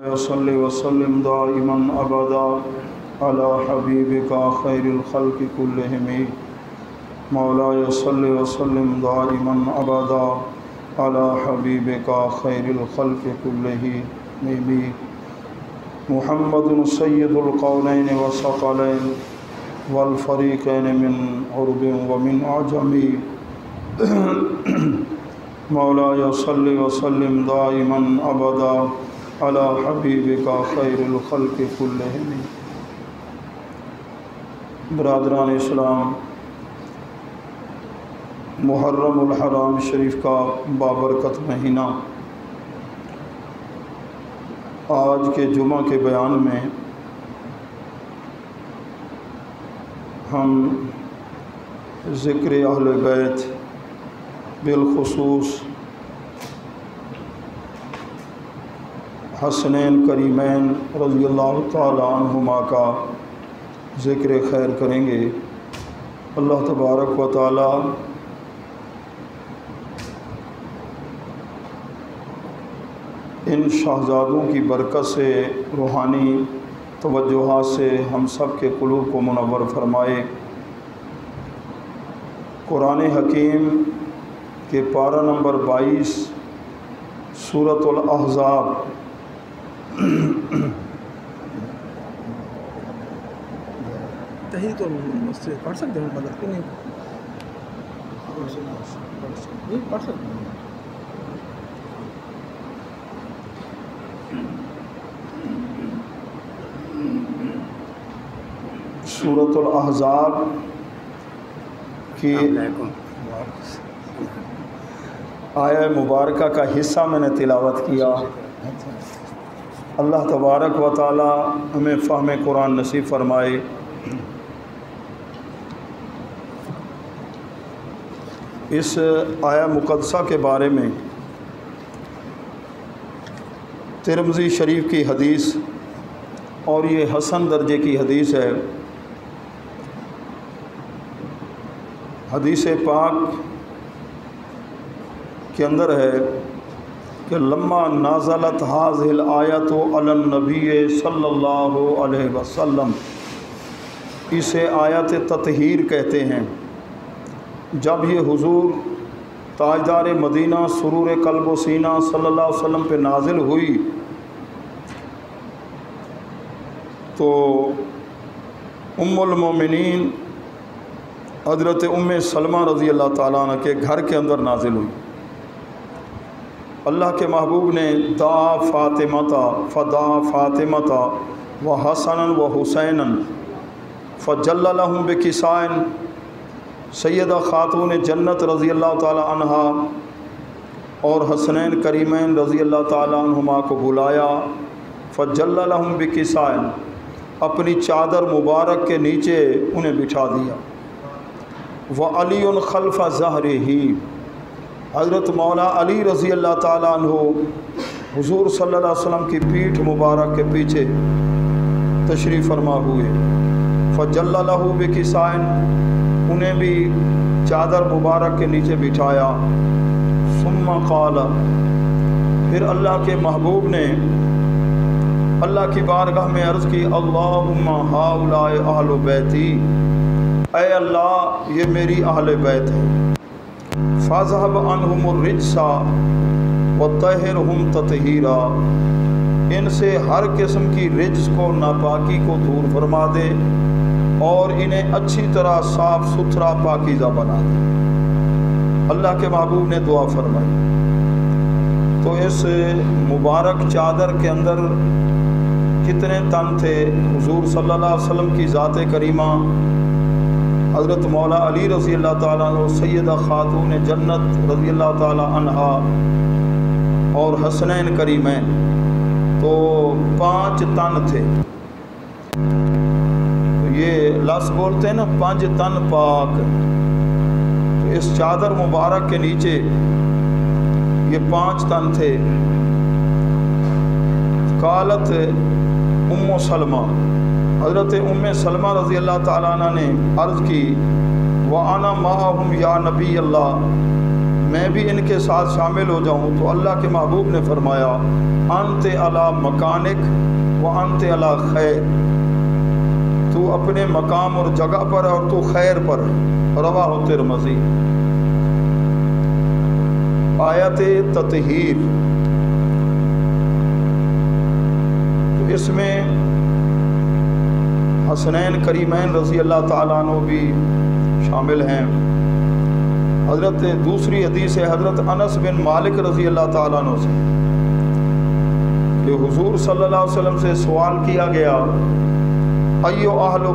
وصلی وسلم دائما ابدا علی حبیبک خیر الخلق کلہم مولا صلی وسلم دائما ابدا علی حبیبک خیر الخلق کلہم محمد سید القولین والثقلین والفریقین من عرب ومن عجم مولا صلی وسلم دائما ابدا علی حبیبک خیر الخلق کلہم۔ برادران اسلام، محرم الحرام شریف کا بابرکت مہینہ آج کے جمعہ کے بیان میں ہم ذکر اہل بیت بالخصوص حسنین کریمین رضی اللہ تعالی عنہما کا ذکر خیر کریں گے۔ اللہ تبارک و تعالی ان شہزادوں کی برکت سے، روحانی توجہات سے ہم سب کے قلوب کو منور فرمائے۔ قرآن حکیم کے پارہ نمبر 22 سورۃ الاحزاب تو پڑھ سکتے ہیں، مدد کی نہیں پڑھ سکتے ہیں۔ سورۃ الاحزاب کی آیہ مبارکہ کا حصہ میں نے تلاوت کیا۔ اللہ تبارک و تعالی ہمیں فہم قرآن نصیب فرمائے۔ اس آیہ مقدسہ کے بارے میں ترمذی شریف کی حدیث، اور یہ حسن درجے کی حدیث ہے۔ حدیث پاک کے اندر ہے کہ لما نازلت هذه الآیت علی النبی صلی اللہ علیہ وسلم، اسے آیت تطہیر کہتے ہیں۔ جب یہ حضور تاجدار مدینہ سرور قلب و سینہ صلی اللہ علیہ وسلم پہ نازل ہوئی تو ام المومنین حضرت ام سلمہ رضی اللہ تعالیٰ عنہ کے گھر کے اندر نازل ہوئی۔ اللہ کے محبوب نے دعا فاطمہ و حسنا و حسینا فجل لہم بکسائن، سیدہ خاتون جنت رضی اللہ تعالی عنہا اور حسنین کریمین رضی اللہ تعالی عنہما کو بلایا، فجل لہم بکسائن، اپنی چادر مبارک کے نیچے انہیں بٹھا دیا۔ وعلی خلف ظہرہ، حضرت مولا علی رضی اللہ تعالیٰ عنہ حضور صلی اللہ علیہ وسلم کی پیٹھ مبارک کے پیچھے تشریف فرما ہوئے۔ فجل لہ بکسائن، انہیں بھی چادر مبارک کے نیچے بٹھایا۔ ثم قال، پھر اللہ کے محبوب نے اللہ کی بارگاہ میں عرض کی، اللہم ہؤلاء اہل بیتی، اے اللہ یہ میری اہل بیت ہے۔ فاذهب عنہم الرجس وطہرہم تطہیرا، ان سے ہر قسم کی رجس کو، ناپاکی کو دور فرما دے اور انہیں اچھی طرح صاف ستھرا پاکیزہ بنا دے۔ اللہ کے محبوب نے دعا فرمائی تو اس مبارک چادر کے اندر کتنے تن تھے؟ حضور صلی اللہ علیہ وسلم کی ذات کریمہ حضرت مولا علی رضی اللہ تعالیٰ عنہ، سیدہ خاتون جنت رضی اللہ تعالیٰ عنہا اور حسنین کریمین، تو 5 تن تھے۔ تو یہ لفظ بولتے ہیں نا 5 تن پاک، تو اس چادر مبارک کے نیچے یہ 5 تن تھے۔ قالت ام سلمہ، حضرت ام سلمہ رضی اللہ تعالیٰ عنہ نے عرض کی، وَأَنَا مَعَهُمْ یا نبی اللہ، میں بھی ان کے ساتھ شامل ہو جاؤں؟ تو اللہ کے محبوب نے فرمایا انت علی مکانک و انت علی خیر، تو اپنے مقام اور جگہ پر اور تو خیر پر ہے۔ رواہ ترمذی۔ آیت تطہیر، تو اس میں حسنین کریمین رضی اللہ تعالیٰ عنہ بھی شامل ہیں۔ حضرت دوسری حدیث ہے حضرت انس بن مالک رضی اللہ تعالیٰ عنہ سے کہ حضور صلی اللہ علیہ وسلم سے سوال کیا گیا ایو اہل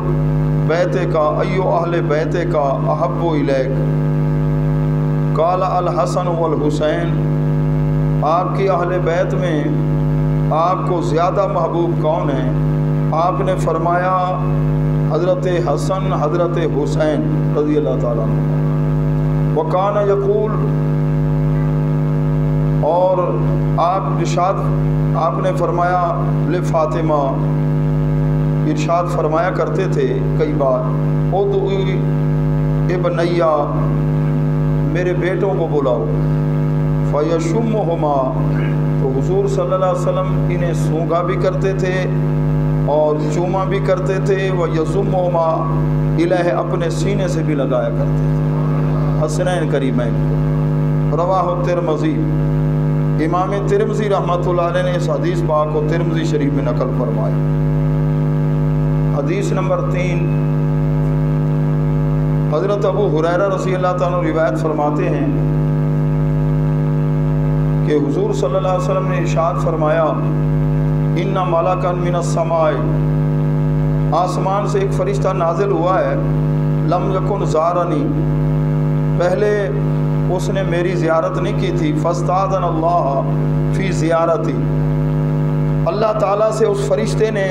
بیت کا ایو اہل بیت کا احب الیک، قال الحسن والحسین، آپ کی اہل بیت میں آپ کو زیادہ محبوب کون ہیں؟ آپ نے فرمایا حضرت حسن حضرت حسین رضی اللہ تعالیٰ عنہ۔ وکان یقول، اور آپ نے فرمایا لفاطمہ، ارشاد فرمایا کرتے تھے کئی بار ادعوی ابنیا، میرے بیٹوں کو بلاؤ، فیشمہما، تو حضور صلی اللہ علیہ وسلم انہیں سونگا بھی کرتے تھے اور چوما بھی کرتے تھے، ویضمہما الہ، اپنے سینے سے بھی لگایا کرتے تھے حسنین کریمین کو۔ رواہ ترمذی، امام ترمذی رحمۃ اللہ علیہ نے اس حدیث پاک کو ترمذی شریف میں نقل فرمایا۔ حدیث نمبر 3، حضرت ابو ہریرہ رضی اللہ تعالیٰ عنہ روایت فرماتے ہیں کہ حضور صلی اللہ علیہ وسلم نے ارشاد فرمایا ان ملکا من السماء، آسمان سے ایک فرشتہ نازل ہوا ہے، لم یکن زارنی، پہلے اس نے میری زیارت نہیں کی تھی، فاستاذن اللہ فی زیارتی، اللہ تعالیٰ سے اس فرشتے نے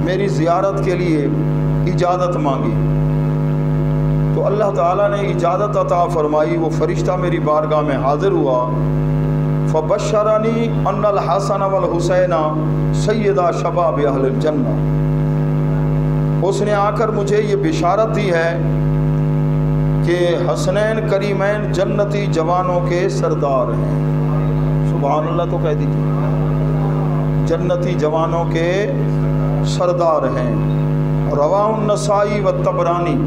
میری زیارت کے لیے اجازت مانگی، تو اللہ تعالیٰ نے اجازت عطا فرمائی، وہ فرشتہ میری بارگاہ میں حاضر ہوا، فبشرنی ان الحسن والحسین سیدا شباب اہل الجنہ، اس نے آ کر مجھے یہ بشارت دی ہے کہ حسنین کریمین جنتی جوانوں کے سردار ہیں۔ سبحان اللہ تو کہہ دیجیے، جنتی جوانوں کے سردار ہیں۔ رواہ النسائی و طبرانی،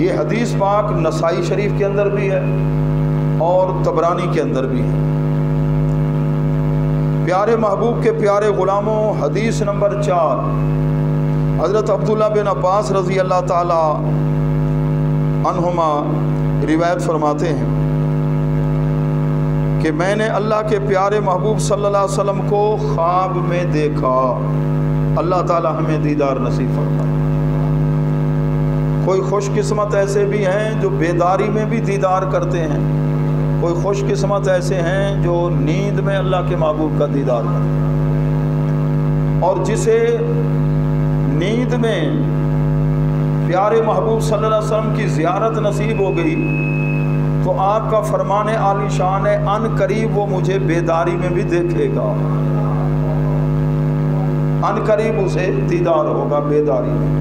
یہ حدیث پاک نسائی شریف کے اندر بھی ہے اور طبرانی کے اندر بھی ہے۔ پیارے محبوب کے پیارے غلاموں، حدیث نمبر 4، حضرت عبداللہ بن عباس رضی اللہ تعالی عنہما روایت فرماتے ہیں کہ میں نے اللہ کے پیارے محبوب صلی اللہ علیہ وسلم کو خواب میں دیکھا۔ اللہ تعالی ہمیں دیدار نصیب فرمائے۔ کوئی خوش قسمت ایسے بھی ہیں جو بیداری میں بھی دیدار کرتے ہیں، کوئی خوش قسمت ایسے ہیں جو نیند میں اللہ کے محبوب کا دیدار کرتے ہیں، اور جسے نیند میں پیارے محبوب صلی اللہ علیہ وسلم کی زیارت نصیب ہو گئی تو آپ کا فرمان عالی شان ہے ان قریب وہ مجھے بیداری میں بھی دیکھے گا، ان قریب اسے دیدار ہوگا بیداری میں۔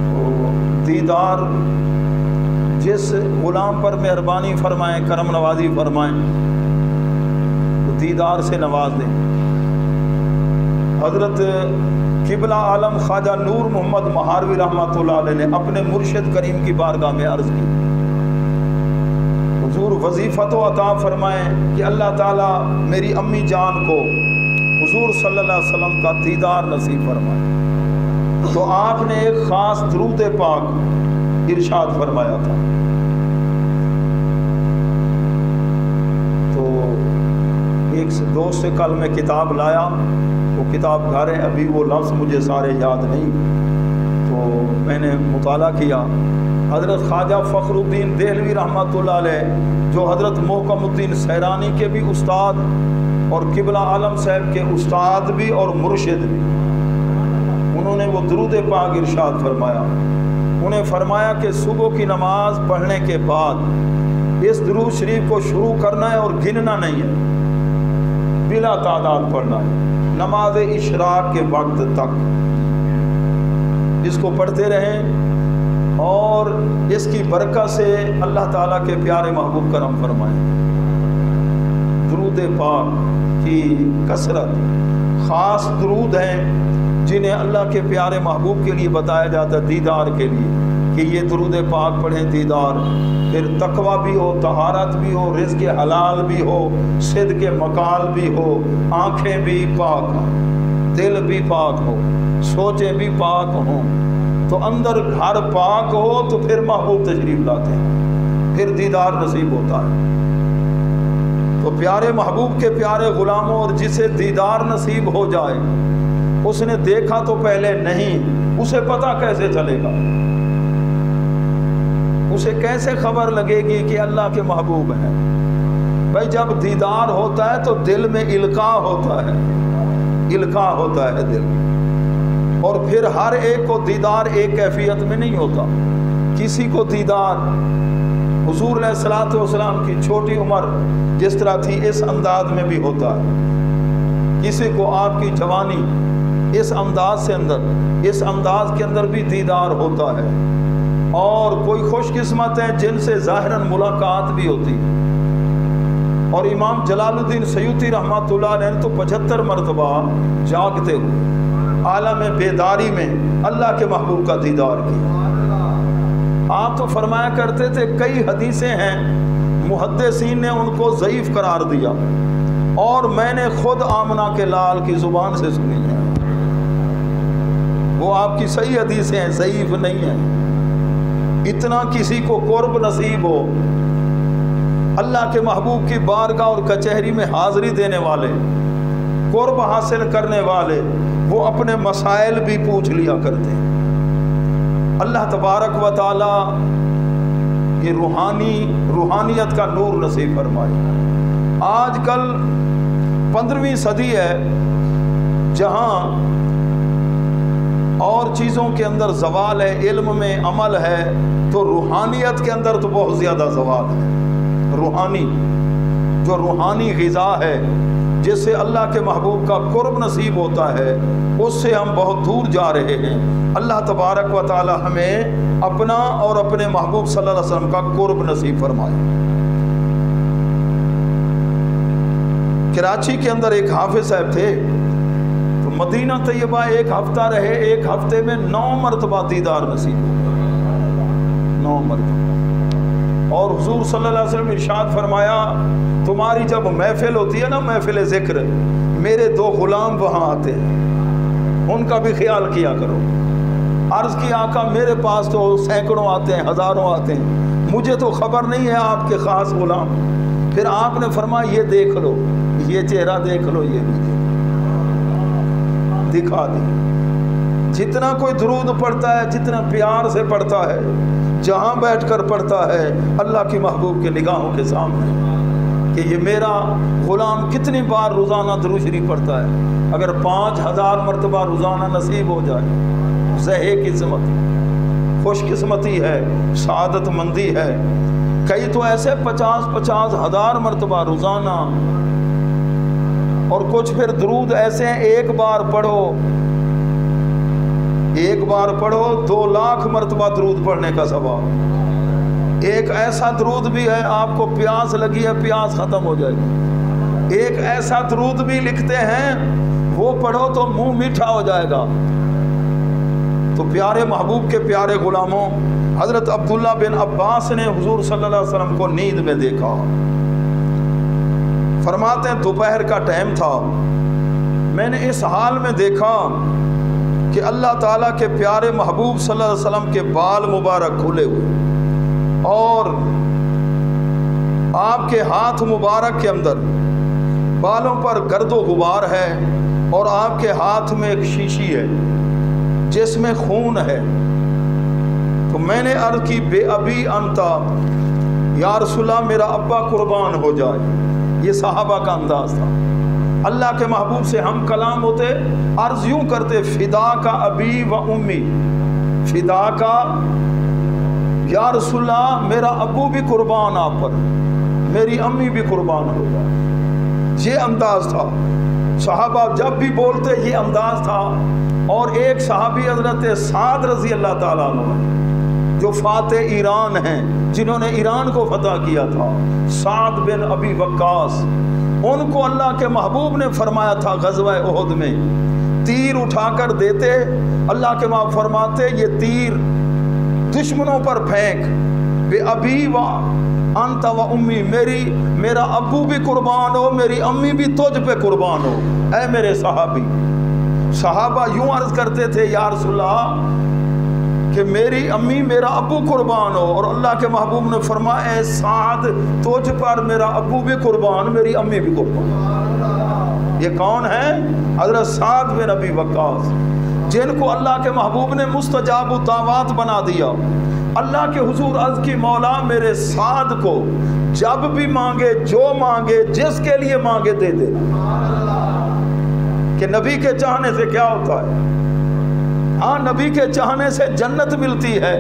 تو دیدار جس غلام پر مہربانی فرمائیں، کرم نوازی فرمائیں، تو دیدار سے نواز دیں۔ حضرت قبلہ عالم خواجہ نور محمد مہاروی رحمۃ اللہ علیہ نے اپنے مرشد کریم کی بارگاہ میں عرض کی، حضور وظیفہ تو عطا فرمائیں کہ اللہ تعالیٰ میری امی جان کو حضور صلی اللہ علیہ وسلم کا دیدار نصیب فرمائے۔ تو آپ نے ایک خاص درود پاک ارشاد فرمایا تھا۔ تو ایک دوست سے کل میں کتاب لایا، وہ کتاب گھر ہے، ابھی وہ لفظ مجھے سارے یاد نہیں، تو میں نے مطالعہ کیا۔ حضرت خواجہ فخر الدین دہلوی رحمۃ اللہ علیہ، جو حضرت محکم الدین سیرانی کے بھی استاد اور قبلہ عالم صاحب کے استاد بھی اور مرشد بھی، انہوں نے وہ درود پاک ارشاد فرمایا۔ انہیں فرمایا کہ صبح کی نماز پڑھنے کے بعد اس درود شریف کو شروع کرنا ہے اور گننا نہیں ہے، بلا تعداد پڑھنا ہے، نماز اشراق کے وقت تک اس کو پڑھتے رہیں اور اس کی برکت سے اللہ تعالیٰ کے پیارے محبوب کرم فرمائیں۔ درود پاک کی کثرت، خاص درود ہیں جنہیں اللہ کے پیارے محبوب کے لیے بتایا جاتا ہے دیدار کے لیے، کہ یہ درود پاک پڑھیں دیدار، پھر تقوی بھی ہو، طہارت بھی ہو، رزق حلال بھی ہو، صدق مقال بھی ہو، آنکھیں بھی پاک ہوں، دل بھی پاک ہو، سوچیں بھی پاک ہوں، تو اندر گھر پاک ہو تو پھر محبوب تشریف لاتے ہیں، پھر دیدار نصیب ہوتا ہے۔ تو پیارے محبوب کے پیارے غلاموں، اور جسے دیدار نصیب ہو جائے، اس نے دیکھا تو پہلے نہیں، اسے پتہ کیسے چلے گا؟ اسے کیسے خبر لگے گی کہ اللہ کے محبوب ہیں؟ بھائی جب دیدار ہوتا ہے تو دل میں القاء ہوتا ہے، القاء ہوتا ہے دل میں، اور پھر ہر ایک کو دیدار ایک کیفیت میں نہیں ہوتا۔ کسی کو دیدار حضور علیہ الصلوۃ والسلام کی چھوٹی عمر جس طرح تھی اس انداز میں بھی ہوتا ہے، کسی کو آپ کی جوانی اس انداز کے اندر بھی دیدار ہوتا ہے، اور کوئی خوش قسمت ہیں جن سے ظاہراً ملاقات بھی ہوتی ہے۔ اور امام جلال الدین سیوطی رحمۃ اللہ علیہ تو 75 مرتبہ جاگتے ہوئے عالم بیداری میں اللہ کے محبوب کا دیدار کیا۔ آپ تو فرمایا کرتے تھے، کئی حدیثیں ہیں محدثین نے ان کو ضعیف قرار دیا، اور میں نے خود آمنہ کے لال کی زبان سے سنی ہے، وہ آپ کی صحیح حدیثیں ہیں، ضعیف نہیں ہیں۔ اتنا کسی کو قرب نصیب ہو، اللہ کے محبوب کی بارگاہ اور کچہری میں حاضری دینے والے، قرب حاصل کرنے والے، وہ اپنے مسائل بھی پوچھ لیا کرتے ہیں۔ اللہ تبارک و تعالی یہ روحانیت کا نور نصیب فرمائے۔ آج کل 15ویں صدی ہے، جہاں اور چیزوں کے اندر زوال ہے، علم میں عمل ہے، تو روحانیت کے اندر تو بہت زیادہ زوال ہے۔ روحانی غذا ہے، جس سے اللہ کے محبوب کا قرب نصیب ہوتا ہے، اس سے ہم بہت دور جا رہے ہیں۔ اللہ تبارک و تعالی ہمیں اپنا اور اپنے محبوب صلی اللہ علیہ وسلم کا قرب نصیب فرمائے۔ کراچی کے اندر ایک حافظ صاحب تھے، تو مدینہ طیبہ ایک ہفتہ رہے، ایک ہفتے میں 9 مرتبہ دیدار نصیب ہو، 9 مرتبہ۔ اور حضور صلی اللہ علیہ وسلم ارشاد فرمایا، تمہاری جب محفل ہوتی ہے نا، محفل ذکر، میرے 2 غلام وہاں آتے ہیں، ان کا بھی خیال کیا کرو۔ عرض کی آقا میرے پاس تو سینکڑوں آتے ہیں، ہزاروں آتے ہیں، مجھے تو خبر نہیں ہے آپ کے خاص غلام۔ پھر آپ نے فرمایا یہ دیکھ لو، یہ چہرہ دیکھ لو، یہ بھی دکھا دی۔ جتنا کوئی درود پڑھتا ہے، جتنا پیار سے پڑھتا ہے، جہاں بیٹھ کر پڑھتا ہے، اللہ کی محبوب کے نگاہوں کے سامنے، کہ یہ میرا غلام کتنی بار روزانہ درود شریف پڑھتا ہے۔ اگر 5000 مرتبہ روزانہ نصیب ہو جائے، زہے قسمت، خوش قسمتی ہے، سعادت مندی ہے۔ کئی تو ایسے 50 ہزار مرتبہ روزانہ، اور کچھ پھر درود ایسے ہیں ایک بار پڑھو 2 لاکھ مرتبہ درود پڑھنے کا ثواب۔ ایک ایسا درود بھی ہے، آپ کو پیاس لگی ہے، پیاس ختم ہو جائے گی۔ ایک ایسا درود بھی لکھتے ہیں، وہ پڑھو تو منہ میٹھا ہو جائے گا۔ تو پیارے محبوب کے پیارے غلاموں، حضرت عبداللہ بن عباس نے حضور صلی اللہ علیہ وسلم کو نیند میں دیکھا۔ فرماتے ہیں دوپہر کا ٹائم تھا، میں نے اس حال میں دیکھا کہ اللہ تعالیٰ کے پیارے محبوب صلی اللہ علیہ وسلم کے بال مبارک کھلے ہوئے، اور آپ کے ہاتھ مبارک کے اندر بالوں پر گرد و غبار ہے، اور آپ کے ہاتھ میں ایک شیشی ہے جس میں خون ہے۔ تو میں نے عرض کی بے ابی انتا، یا رسول اللہ میرا ابا قربان ہو جائے۔ یہ صحابہ کا انداز تھا، اللہ کے محبوب سے ہم کلام ہوتے، عرض یوں کرتے، فدا کا ابی و امی، فدا کا یا رسول اللہ میرا ابو بھی قربان آپ پر، میری امی بھی قربان ہو جائے۔ یہ انداز تھا، صحابہ جب بھی بولتے یہ انداز تھا۔ اور ایک صحابی حضرت سعد رضی اللہ تعالیٰ عنہ، جو فاتح ایران ہیں، جنہوں نے ایران کو فتح کیا تھا، سعد بن ابی وقاص، ان کو اللہ کے محبوب نے فرمایا تھا غزوہ احد میں تیر اٹھا کر دیتے، اللہ کے محبوب فرماتے یہ تیر دشمنوں پر پھینک، بے ابی و انت و امی، میرا ابو بھی قربان ہو، میری امی بھی تجھ پہ قربان ہو اے میرے صحابی۔ صحابہ یوں عرض کرتے تھے یا رسول اللہ کہ میری امی میرا ابو قربان ہو، اور اللہ کے محبوب نے فرمایا اے سعد تجھ پر میرا ابو بھی قربان، میری امی بھی قربان۔ یہ کون ہے؟ حضرت سعد بن ابی وقاص، جن کو اللہ کے محبوب نے مستجاب الدعوات بنا دیا۔ اللہ کے حضور عرض کی مولا میرے سعد کو جب بھی مانگے، جو مانگے، جس کے لیے مانگے دے دے، کہ نبی کے چاہنے سے کیا ہوتا ہے؟ ہاں، نبی کے چاہنے سے جنت ملتی ہے،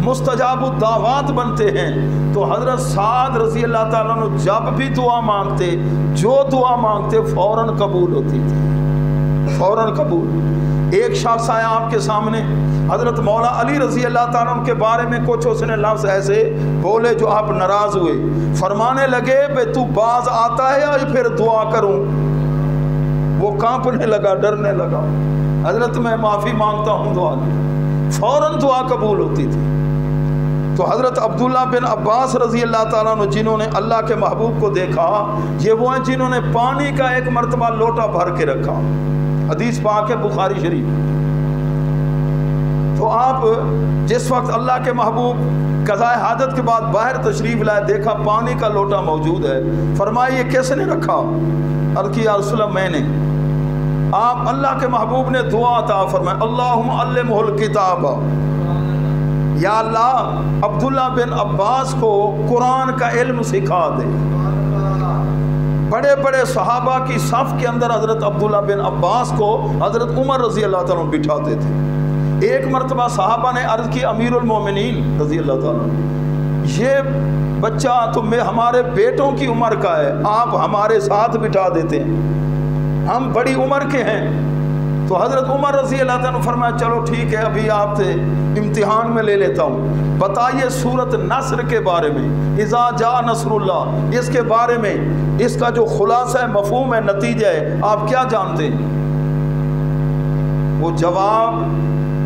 مستجاب الدعوات بنتے ہیں۔ تو حضرت سعد رضی اللہ تعالیٰ عنہ جب بھی دعا مانگتے، جو دعا مانگتے فوراً قبول ہوتی تھی، فوراً قبول۔ ایک شخص آیا آپ کے سامنے، حضرت مولا علی رضی اللہ تعالیٰ عنہ کے بارے میں کچھ اس نے لفظ ایسے بولے جو آپ ناراض ہوئے، فرمانے لگے بے تو باز آتا ہے یا پھر دعا کروں؟ وہ کانپنے لگا، ڈرنے لگا، حضرت میں معافی مانگتا ہوں، دعا نہیں، فوراً دعا قبول ہوتی تھی۔ تو حضرت عبداللہ بن عباس رضی اللہ تعالیٰ عنہ جنہوں نے اللہ کے محبوب کو دیکھا، یہ وہ ہیں جنہوں نے پانی کا ایک مرتبہ لوٹا بھر کے رکھا، حدیث پاک ہے بخاری شریف۔ تو آپ جس وقت اللہ کے محبوب قضاء حاجت کے بعد باہر تشریف لائے، دیکھا پانی کا لوٹا موجود ہے، فرمایا یہ کس نے رکھا؟ عرض کی یا رسول اللہ میں نے۔ آپ اللہ کے محبوب نے دعا عطا فرمایا اللہم علمہ الکتاب، یا اللہ عبداللہ بن عباس کو قرآن کا علم سکھا دے۔ بڑے بڑے صحابہ کی صف کے اندر حضرت عبداللہ بن عباس کو حضرت عمر رضی اللہ تعالیٰ عنہ بٹھاتے تھے۔ ایک مرتبہ صحابہ نے عرض کی امیر المومنین رضی اللہ تعالیٰ عنہ، یہ بچہ تو ہمارے بیٹوں کی عمر کا ہے، آپ ہمارے ساتھ بٹھا دیتے ہیں، ہم بڑی عمر کے ہیں۔ تو حضرت عمر رضی اللہ تعالیٰ عنہ فرمایا چلو ٹھیک ہے، ابھی آپ سے امتحان میں لے لیتا ہوں، بتائیے سورت نصر کے بارے میں، اذا جاء نصر اللہ، اس کے بارے میں، اس کا جو خلاصہ ہے، مفہوم ہے، نتیجہ ہے، آپ کیا جانتے ہیں؟ وہ جواب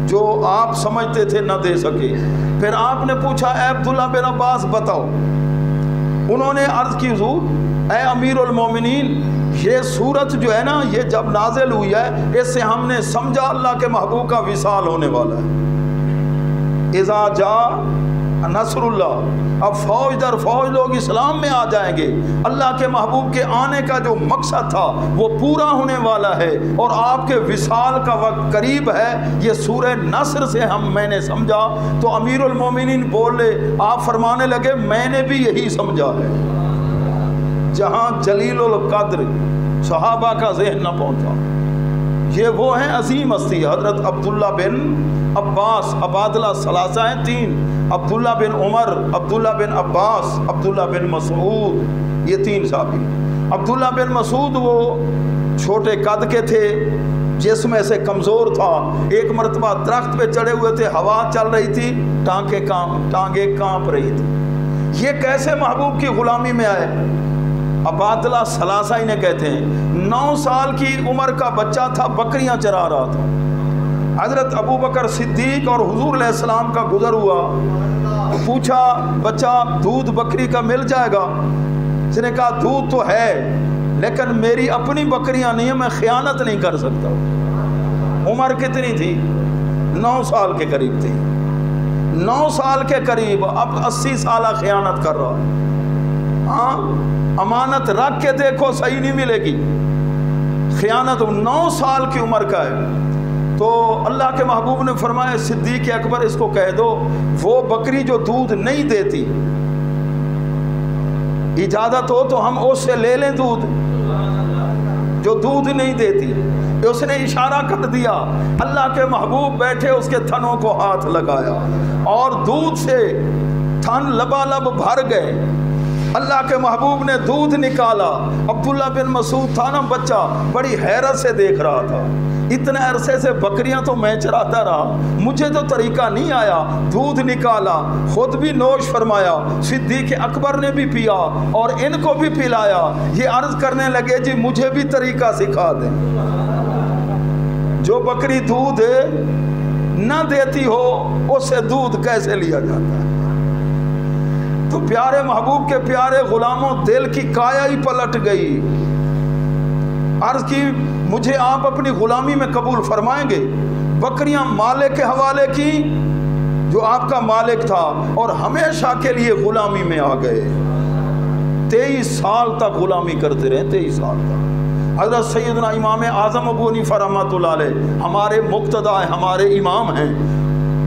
جو آپ سمجھتے تھے نہ دے سکے۔ پھر آپ نے پوچھا اے عبداللہ بن عباس بتاؤ۔ انہوں نے عرض کی حضور اے امیر المومنین، یہ سورت جو ہے نا، یہ جب نازل ہوئی ہے، اس سے ہم نے سمجھا اللہ کے محبوب کا وصال ہونے والا ہے۔ اذا جاء نصر اللہ، اب فوج در فوج لوگ اسلام میں آ جائیں گے، اللہ کے محبوب کے آنے کا جو مقصد تھا وہ پورا ہونے والا ہے، اور آپ کے وصال کا وقت قریب ہے، یہ سورہ نصر سے میں نے سمجھا۔ تو امیر المومنین بولے، آپ فرمانے لگے میں نے بھی یہی سمجھا ہے۔ جہاں جلیل القدر صحابہ کا ذہن نہ پہنچا۔ یہ وہ ہیں عظیم ہستی، حضرت عبداللہ بن عباس، عبادلہ ثلاثہ ہیں تین، عبداللہ بن عمر، عبداللہ بن عباس، عبداللہ بن مسعود، یہ تین صحابی۔ عبداللہ بن مسعود وہ چھوٹے قد کے تھے، جسم سے کمزور تھا، ایک مرتبہ درخت پہ چڑھے ہوئے تھے، ہوا چل رہی تھی، ٹانگیں کانپ رہی تھی۔ یہ کیسے محبوب کی غلامی میں آئے؟ عبادلہ ثلاثہ انہیں کہتے ہیں۔ 9 سال کی عمر کا بچہ تھا، بکریاں چرا رہا تھا۔ حضرت ابو بکر صدیق اور حضور علیہ السلام کا گزر ہوا، پوچھا بچہ دودھ بکری کا مل جائے گا؟ اس نے کہا دودھ تو ہے لیکن میری اپنی بکریاں نہیں ہیں، میں خیانت نہیں کر سکتا۔ عمر کتنی تھی؟ 9 سال کے قریب تھی، 9 سال کے قریب، اب 80 سالہ خیانت کر رہا ہے۔ ہاں، امانت رکھ کے دیکھو صحیح نہیں ملے گی، خیانت 9 سال کی عمر کا ہے۔ تو اللہ کے محبوب نے فرمایا صدیق اکبر اس کو کہہ دو، وہ بکری جو دودھ نہیں دیتی، اجازت ہو تو ہم اس سے لے لیں دودھ، جو دودھ نہیں دیتی۔ اس نے اشارہ کر دیا، اللہ کے محبوب بیٹھے، اس کے تھنوں کو ہاتھ لگایا اور دودھ سے تھن لبالب بھر گئے۔ اللہ کے محبوب نے دودھ نکالا، عبداللہ بن مسعود تھا نا بچہ، بڑی حیرت سے دیکھ رہا تھا۔ اتنے عرصے سے بکریاں تو میں چراتا رہا، مجھے تو طریقہ نہیں آیا، دودھ نکالا، خود بھی نوش فرمایا، صدیق اکبر نے بھی پیا اور ان کو بھی پلایا، یہ عرض کرنے لگے جی مجھے بھی طریقہ سکھا دیں، جو بکری دودھ نہ دیتی ہو اس سے دودھ کیسے لیا جاتا ہے؟ تو پیارے محبوب کے پیارے غلاموں دل کی کایا ہی پلٹ گئی، عرض کی مجھے آپ اپنی غلامی میں قبول فرمائیں گے؟ بکریاں مالک کے حوالے کی جو آپ کا مالک تھا اور ہمیشہ کے لیے غلامی میں آ گئے، 23 سال تک غلامی کرتے رہے، 23 سال تک۔ حضرت سیدنا امام اعظم ابو حنیفہ رحمۃ اللہ علیہ ہمارے مقتدا ہیں، ہمارے امام ہیں،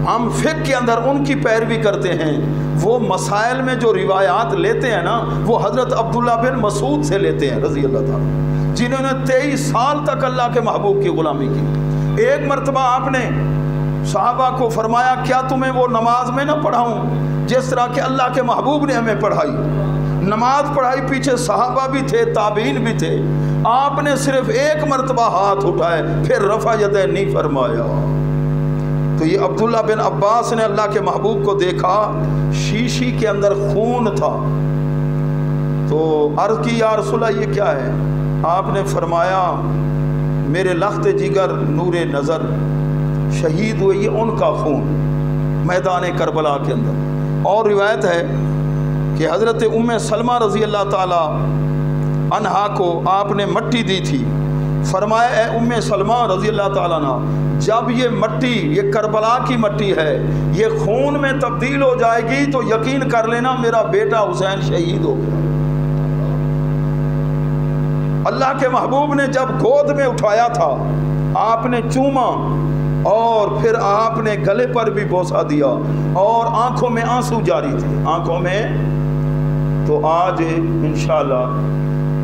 ہم فقہ کے اندر ان کی پیروی کرتے ہیں، وہ مسائل میں جو روایات لیتے ہیں نا وہ حضرت عبداللہ بن مسعود سے لیتے ہیں رضی اللہ تعالیٰ، جنہوں نے 23 سال تک اللہ کے محبوب کی غلامی کی۔ ایک مرتبہ آپ نے صحابہ کو فرمایا کیا تمہیں وہ نماز میں نہ پڑھاؤں جس طرح کہ اللہ کے محبوب نے ہمیں پڑھائی؟ نماز پڑھائی، پیچھے صحابہ بھی تھے، تابعین بھی تھے، آپ نے صرف ایک مرتبہ ہاتھ اٹھائے پھر رفع یدین نہیں فرمایا۔ تو یہ عبداللہ بن عباس نے اللہ کے محبوب کو دیکھا، شیشی کے اندر خون تھا، تو عرض کی یا رسول اللہ یہ کیا ہے؟ آپ نے فرمایا میرے لخت جگر نور نظر شہید ہوئے یہ ان کا خون میدان کربلا کے اندر۔ اور روایت ہے کہ حضرت ام سلمہ رضی اللہ تعالی عنہا کو آپ نے مٹی دی تھی، فرمایا اے ام سلمہ رضی اللہ تعالیٰ عنہ جب یہ مٹی، یہ کربلا کی مٹی ہے، یہ خون میں تبدیل ہو جائے گی تو یقین کر لینا میرا بیٹا حسین شہید ہو گیا۔ اللہ کے محبوب نے جب گود میں اٹھایا تھا آپ نے چوما اور پھر آپ نے گلے پر بھی بوسہ دیا اور آنکھوں میں آنسو جاری تھے، آنکھوں میں۔ تو آج انشاءاللہ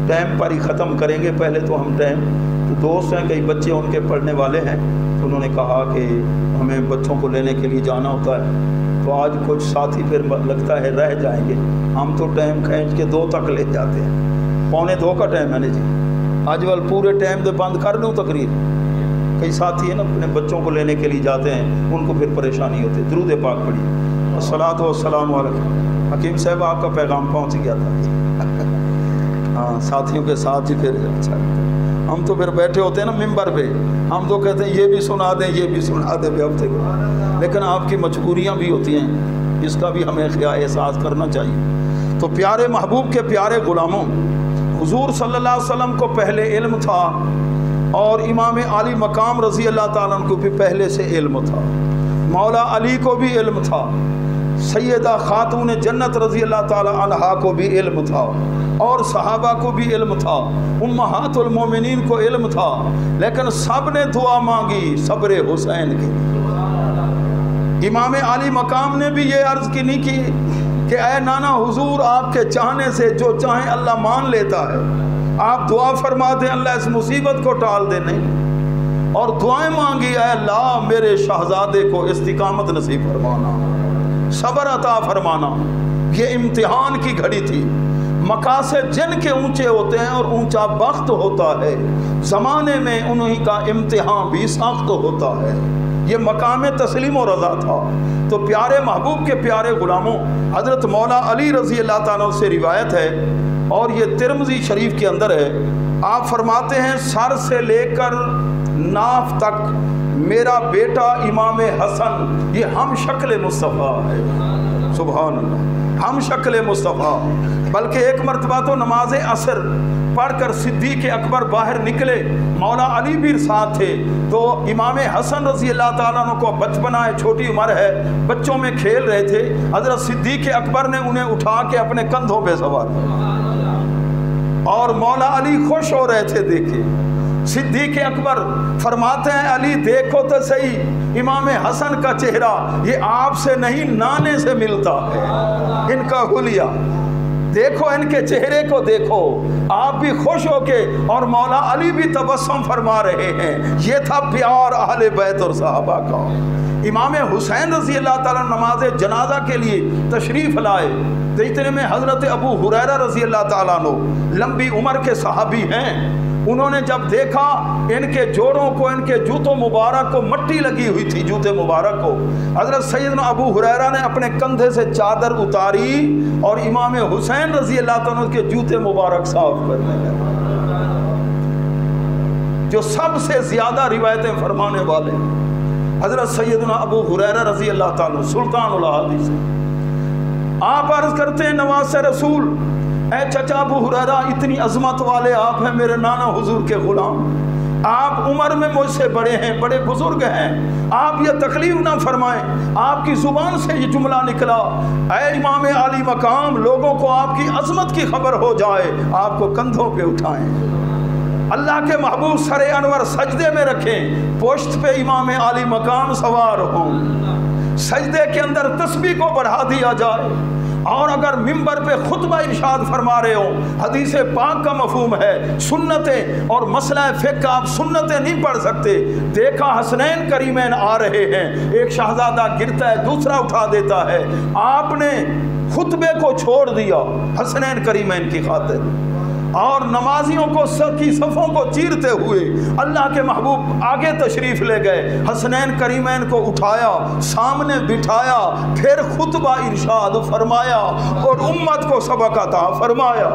ٹائم پر ہی ختم کریں گے، پہلے تو ہم ٹائم، تو دوست ہیں کئی بچے ان کے پڑھنے والے ہیں تو انہوں نے کہا کہ ہمیں بچوں کو لینے کے لیے جانا ہوتا ہے، تو آج کچھ ساتھی پھر لگتا ہے رہ جائیں گے، ہم تو ٹائم کھینچ کے 2 تک لے جاتے ہیں، 1:45 کا ٹائم ہے نا جی، آج وال پورے ٹائم دے بند کر لوں تقریر۔ کئی ساتھی ہیں نا اپنے بچوں کو لینے کے لیے جاتے ہیں، ان کو پھر پریشانی ہوتی ہے۔ درود پاک پڑھیے، الصلاۃ والسلام علیکم۔ حکیم صاحب آپ کا پیغام پہنچ گیا تھا، ہاں ساتھیوں کے ساتھ ہی پھر اچھا، ہم تو پھر بیٹھے ہوتے ہیں نا ممبر پہ، ہم تو کہتے ہیں یہ بھی سنا دیں یہ بھی سنا دیں بے ہفتے کو، لیکن آپ کی مجبوریاں بھی ہوتی ہیں، اس کا بھی ہمیں احساس کرنا چاہیے۔ تو پیارے محبوب کے پیارے غلاموں، حضور صلی اللہ علیہ وسلم کو پہلے علم تھا اور امام علی مقام رضی اللہ تعالیٰ عنہ کو بھی پہلے سے علم تھا، مولا علی کو بھی علم تھا، سیدہ خاتون جنت رضی اللہ تعالیٰ عنہا کو بھی علم تھا اور صحابہ کو بھی علم تھا، امہات المومنین کو علم تھا، لیکن سب نے دعا مانگی صبر حسین کی۔ امام علی مقام نے بھی یہ عرض کی نہیں کی کہ اے نانا حضور آپ کے چاہنے سے جو چاہیں اللہ مان لیتا ہے، آپ دعا فرما دیں اللہ اس مصیبت کو ٹال دے، نہیں، اور دعائیں مانگی اے اللہ میرے شہزادے کو استقامت نصیب فرمانا، صبر عطا فرمانا۔ یہ امتحان کی گھڑی تھی، مقاصد جن کے اونچے ہوتے ہیں اور اونچا بخت ہوتا ہے، زمانے میں انہی کا امتحان بھی سخت ہوتا ہے، یہ مقام تسلیم و رضا تھا۔ تو پیارے محبوب کے پیارے غلاموں، حضرت مولا علی رضی اللہ تعالیٰ سے روایت ہے اور یہ ترمذی شریف کے اندر ہے، آپ فرماتے ہیں سر سے لے کر ناف تک میرا بیٹا امام حسن یہ ہم شکل مصطفیٰ ہے، سبحان اللہ، ہم شکل مصطفیٰ۔ بلکہ ایک مرتبہ تو نماز عصر پڑھ کر صدیق اکبر باہر نکلے، مولا علی بھی ساتھ تھے، تو امام حسن رضی اللہ تعالیٰ عنہ کو بچپنا ہے، چھوٹی عمر ہے، بچوں میں کھیل رہے تھے، حضرت صدیق اکبر نے انہیں اٹھا کے اپنے کندھوں پہ سوار کیا اور مولا علی خوش ہو رہے تھے دیکھے۔ صدیق اکبر فرماتے ہیں علی دیکھو تو صحیح امام حسن کا چہرہ یہ آپ سے نہیں نانے سے ملتا ہے، ان کا حلیہ دیکھو، ان کے چہرے کو دیکھو، آپ بھی خوش ہو کے اور مولا علی بھی تبسم فرما رہے ہیں۔ یہ تھا پیار اہل بیت اور صحابہ کا۔ امام حسین رضی اللہ تعالیٰ نماز جنازہ کے لیے تشریف لائے تو اتنے میں حضرت ابو ہریرہ رضی اللہ تعالیٰ عنہ لمبی عمر کے صحابی ہیں، انہوں نے جب دیکھا ان کے جوڑوں کو، ان کے جوتوں مبارک کو مٹی لگی ہوئی تھی جوتے مبارک کو، حضرت سیدنا ابو ہریرہ نے اپنے کندھے سے چادر اتاری اور امام حسین رضی اللہ عنہ کے جوتے مبارک صاف کرنے لگے، جو سب سے زیادہ روایتیں فرمانے والے حضرت سیدنا ابو ہریرہ رضی اللہ تعالیٰ سلطان الاحادیث۔ آپ عرض کرتے ہیں نواز رسول، اے چچا ابو ہریرہ، اتنی عظمت والے آپ ہیں، میرے نانا حضور کے غلام، آپ عمر میں مجھ سے بڑے ہیں، بڑے بزرگ ہیں، آپ یہ تکلیف نہ فرمائیں۔ آپ کی زبان سے یہ جملہ نکلا، اے امام عالی مقام، لوگوں کو آپ کی عظمت کی خبر ہو جائے، آپ کو کندھوں پہ اٹھائیں، اللہ کے محبوب سر انور سجدے میں رکھیں، پشت پہ امام عالی مقام سوار ہوں، سجدے کے اندر تسبیح کو بڑھا دیا جائے، اور اگر ممبر پہ خطبہ ارشاد فرما رہے ہو، حدیث پاک کا مفہوم ہے سنتیں اور مسئلہ فقہ، آپ سنتیں نہیں پڑھ سکتے۔ دیکھا حسنین کریمین آ رہے ہیں، ایک شہزادہ گرتا ہے دوسرا اٹھا دیتا ہے، آپ نے خطبے کو چھوڑ دیا حسنین کریمین کی خاطر، اور نمازیوں کو کی صفوں کو چیرتے ہوئے اللہ کے محبوب آگے تشریف لے گئے، حسنین کریمین کو اٹھایا، سامنے بٹھایا، پھر خطبہ ارشاد فرمایا اور امت کو سبق عطا فرمایا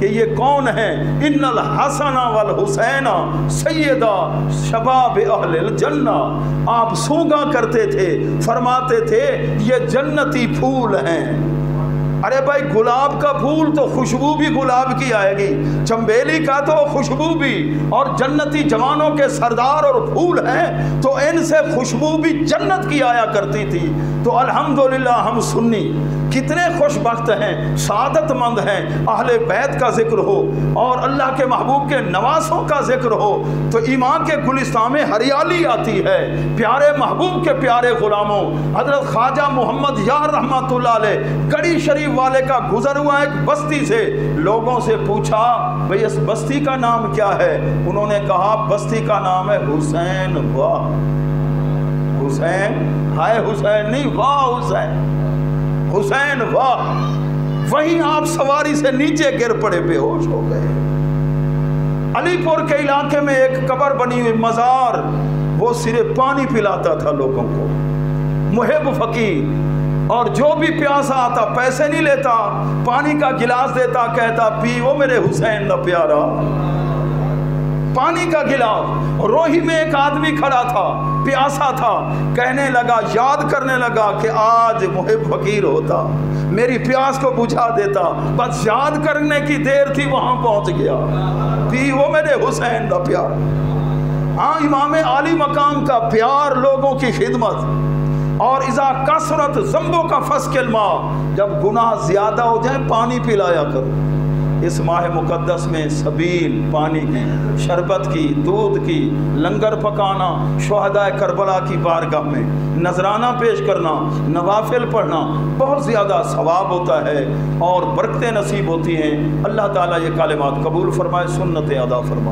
کہ یہ کون ہیں؟ ان الحسن والحسین سیدہ شباب اہل الجنہ۔ آپ سونگا کرتے تھے، فرماتے تھے یہ جنتی پھول ہیں۔ ارے بھائی، گلاب کا پھول تو خوشبو بھی گلاب کی آئے گی، چنبیلی کا تو خوشبو بھی، اور جنتی جوانوں کے سردار اور پھول ہیں تو ان سے خوشبو بھی جنت کی آیا کرتی تھی۔ تو الحمدللہ ہم سنی کتنے خوش بخت ہیں، سعادت مند ہیں، اہل بیت کا ذکر ہو اور اللہ کے محبوب کے نواسوں کا ذکر ہو تو ایمان کے گلستان میں ہریالی آتی ہے۔ پیارے محبوب کے پیارے غلاموں، حضرت خواجہ محمد یار رحمۃ اللہ علیہ گڑی شریف والے کا گزر ہوا ایک بستی سے، لوگوں سے پوچھا بھئی اس بستی کا نام کیا ہے؟ انہوں نے کہا بستی کا نام ہے حسین۔ واہ حسین، ہائے حسین نہیں، واہ حسین، حسین واہ۔ وہیں آپ سواری سے نیچے گر پڑے، بے ہوش ہو گئے۔ علی پور کے علاقے میں ایک قبر بنی ہوئی مزار، وہ صرف پانی پلاتا تھا لوگوں کو، محب فقیر، اور جو بھی پیاسا آتا پیسے نہیں لیتا، پانی کا گلاس دیتا، کہتا پی وہ میرے حسین دا پیارا، پانی کا گلاس۔ روہی میں ایک آدمی کھڑا تھا، پیاسا تھا، کہنے لگا، یاد کرنے لگا کہ آج محب فقیر ہوتا میری پیاس کو بجھا دیتا، بس یاد کرنے کی دیر تھی، وہاں پہنچ گیا، پی وہ میرے حسین دا پیار۔ ہاں، امام عالی مقام کا پیار، لوگوں کی خدمت، اور اذا کثرت ذنبوں کا فسق الماء، جب گناہ زیادہ ہو جائے پانی پلایا کرو۔ اس ماہ مقدس میں سبیل، پانی کی، شربت کی، دودھ کی، لنگر پکانا، شہداء کربلا کی بارگاہ میں نذرانہ پیش کرنا، نوافل پڑھنا بہت زیادہ ثواب ہوتا ہے اور برکتیں نصیب ہوتی ہیں۔ اللہ تعالیٰ یہ کلمات قبول فرمائے، سنتیں ادا فرمائے۔